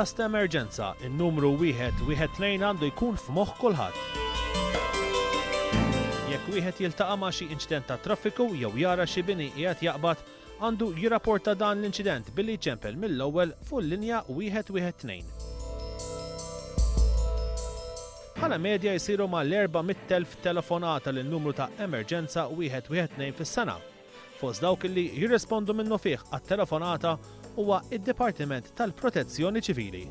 F'każ ta' emerġenza, in-numru 112 għandu jkun f'moħħ kulħadd. Jekk wieħed jiltaqa' ma' xi inċident ta' traffiku jew jara xi bini qiegħed jaqbad, għandu jirrapporta dan l-inċident billi jċempel mill-ewwel fuq il-linja 112. Bħala medja jsiru mal-400,000 telefonata lin-numru ta' emerġenza 112 fis-sena. Fost dawk li jirrispondu minnu fih għat-telefonata huwa id-Dipartiment tal-Protezzjoni Ċivili.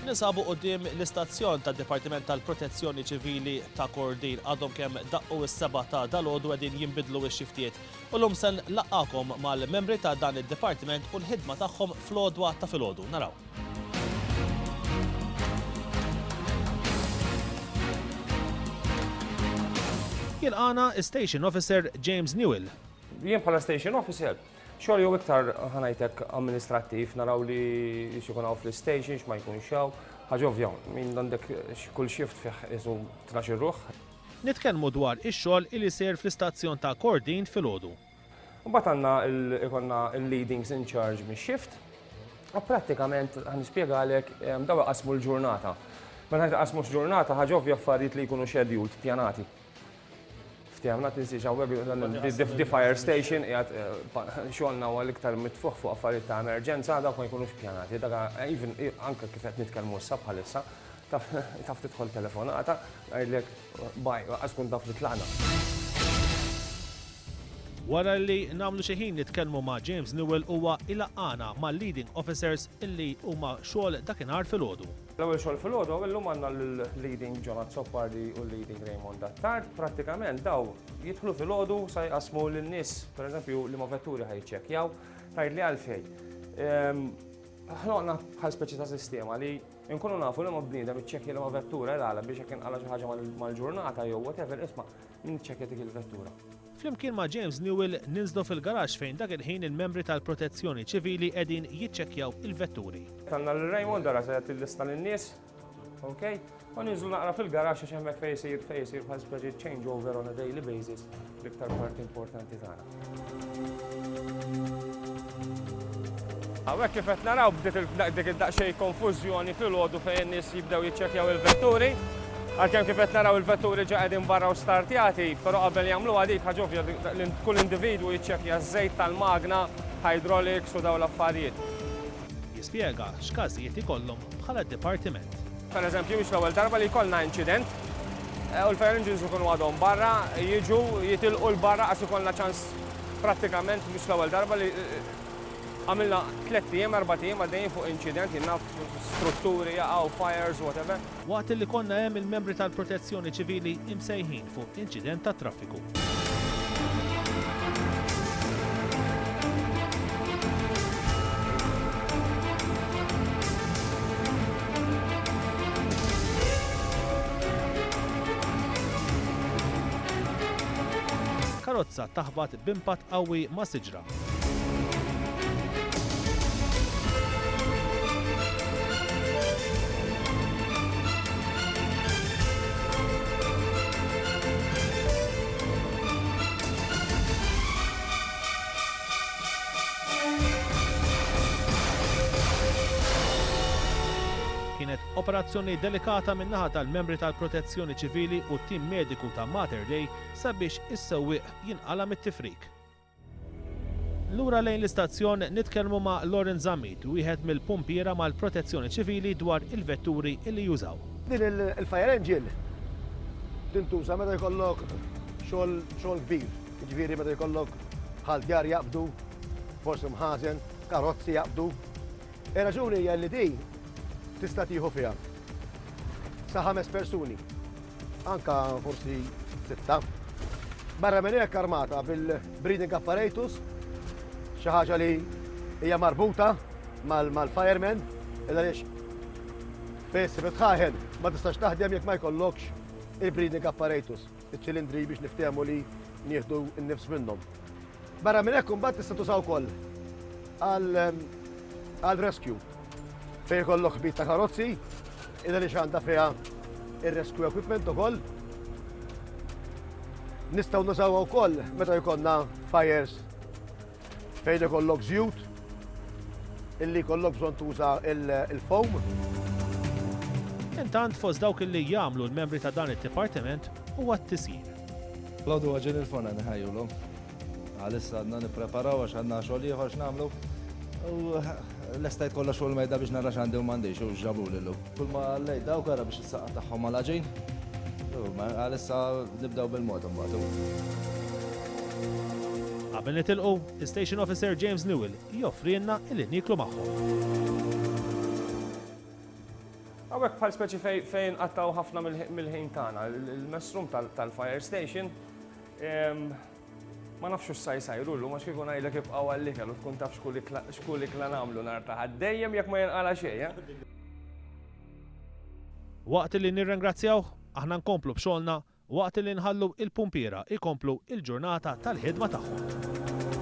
Nisabu quddiem l-istazzjon tad-Dipartiment tal-Protezzjoni Ċivili ta' Kordin għadhom kemm daqqu s-7 ta' dalgħodu qegħdin jinbidlu x-xiftiet. U llum se nlaqgħakom mal-membri ta' dan id-dipartiment u l-ħidma tagħhom fl-għodwa ta' filgħodu. Naraw. Jilqana Station Officer James Newell. Jien bħala Station Officer, xogħol jew iktar ħanajtek amministrattiv, naraw li xikun hawn fl-station x'ma jkunx hawn, ħaġa ovvja, min għandek kull shift fih isu 12 ruħ. Nitkellmu dwar ix-xogħol li jsir fl-istazzjon ta' Kordin filgħodu. Mbagħad għandna ikonna il-leadings in charge mix-shift. U prattikament ħanispjegalek daw qasmu l-ġurnata. Meta qasmu x-ġurnata ħaġa ovvja affarijiet li jkunu scheduled, pjanati. Ftjamna tinsiex hawnhekk di fire station qiegħed xogħolna huwa l-iktar mitfuħ fuq affarijiet ta' emerġenza dawk ma jkunux pjanati. Dak even anke kif qed nitkellmu issa bħalissa taf tidħol telefonata ngħidlek baj qas tkun taf li tlaqna. Wara li nagħmlu xi ħin nitkellmu ma' James Newell huwa ilaqgħana mal-leading officers illi huma xogħol dakinhar filgħodu. L-ewwel xogħol filgħodu illum għandna l-leading Jonathan Soppardi u l-leading Raymond Dattard. Prattikament daw jidħlu filgħodu sa jqasmu lin-nies, pereżempju li ma vetturi ħajċekkjaw tgħidli għalfejn. Ħloqna bħal speċi ta' sistema li nkunu nafu li ma bniedem iċċekkja li ma vettura l-għala biex jekk inqala xi ħaġa mal-ġurnata jew whatever isma' min iċċekkja dik il-vettura. Flimkien ma' James Newell ninżlu fil-garaġġ fejn dak il-ħin il-membri tal-Protezzjoni Ċivili qegħdin jiċċekkjaw il-vetturi. Għandna l-Raymond dara se jagħti l-lista lin-nies, okay? U ninżlu naqra fil-garaġġ għax hemmhekk fejn isir bħal speċi changeover on a daily basis l-iktar parti importanti tagħna. Għawek kif qed naraw bdiet dik id-daqsxejn konfużjoni filgħodu fejn in-nies jibdew jiċċekkjaw il-vetturi. Għalkemm kif qed naraw il-vetturi ġa qegħdin barra u startjati, però qabel jagħmluha dik ħaġa ovvja kull individwu jiċċekkja ż-żejt tal-magna, hydraulics u dawn l-affarijiet. Jispjega x'każijiet ikollhom bħala dipartiment. Pereżempju mhix l-ewwel darba li jkollna inċident, u l-fire engines ikunu għadhom barra, jiġu jitilqu l-barra għax ikollna ċans prattikament mhux l-ewwel darba li għamilna 3 ijiem, 4 ijiem għaddejjin fuq inċidenti naf strutturi jaqgħu fires whatever. Waqt li konna hemm il-membri tal-Protezzjoni Ċivili imsejħin fuq inċident ta' traffiku. Karozza taħbat b'impatt qawwi ma' siġra. Kienet operazzjoni delikata min-naħa tal-membri tal-Protezzjoni Ċivili u t-tim mediku ta' Mater Dei sabiex is-sewwieq jinqala mit-tifrik. Lura lejn l-istazzjon nitkellmu ma' Lauren Zammit, wieħed mill-pumpiera mal-Protezzjoni Ċivili dwar il-vetturi li jużaw. Din il-fire engine tintuża meta jkollok xogħol kbir, jiġifieri meta jkollok ħaldjar jaqbdu, forsi mħażen, karozzi jaqbdu. Ir-raġuni hija li din tista' tieħu fiha sa 5 persuni, anka forsi 6. Barra minn hekk armata bil-breathing apparatus, xi ħaġa li hija marbuta mal-firemen, għaliex fejn bitħaħen ma tistax taħdem jekk ma jkollokx il-breathing apparatus, iċ-ċilindri biex niftehmu li nieħdu n-nifs minnhom. Barra minn hekk imbagħad tista' tużaw ukoll għal rescue. Fejn jkollok bit ta' karozzi, id li għandha fiha ir-rescue equipment ukoll. Nistgħu nużawha wkoll meta jkollna fires fejn ikollok żjud, illi jkollok bżonn tuża il-foam. Intant fost dawk illi jagħmlu l-membri ta' dan id-dipartiment huwa t-tisjir. L-għodu għagġen il-fona nħajjulhom. Għalissa għadna nippreparaw għax għandna xogħol ieħor x'nagħmlu. U l-estajt kollha xogħol mejda biex nara x'għandi u m'għandix u ġabu lilu. Kull ma għallej dawk ara biex is-saqqa tagħhom mal ġejn. Għalissa nibdew bil-mod imbagħad. Qabel nitilqu, il-Station Officer James Newell joffrilna illi niklu magħhom. Għawek bħal speċi fejn għattaw ħafna mill-ħin tagħna, il-messrum tal-fire station, ma nafx sajrullu, ma xkikun għajlek ibqaw għallikel u tkun taf xkulik la namlu nar taħad dejjem jekk ma jenqala xejn. Waqt li nirringrazzjaw, aħna nkomplu b'xogħolna waqt li nħallu il-pumpiera ikomplu il-ġurnata tal-ħidma tagħhom.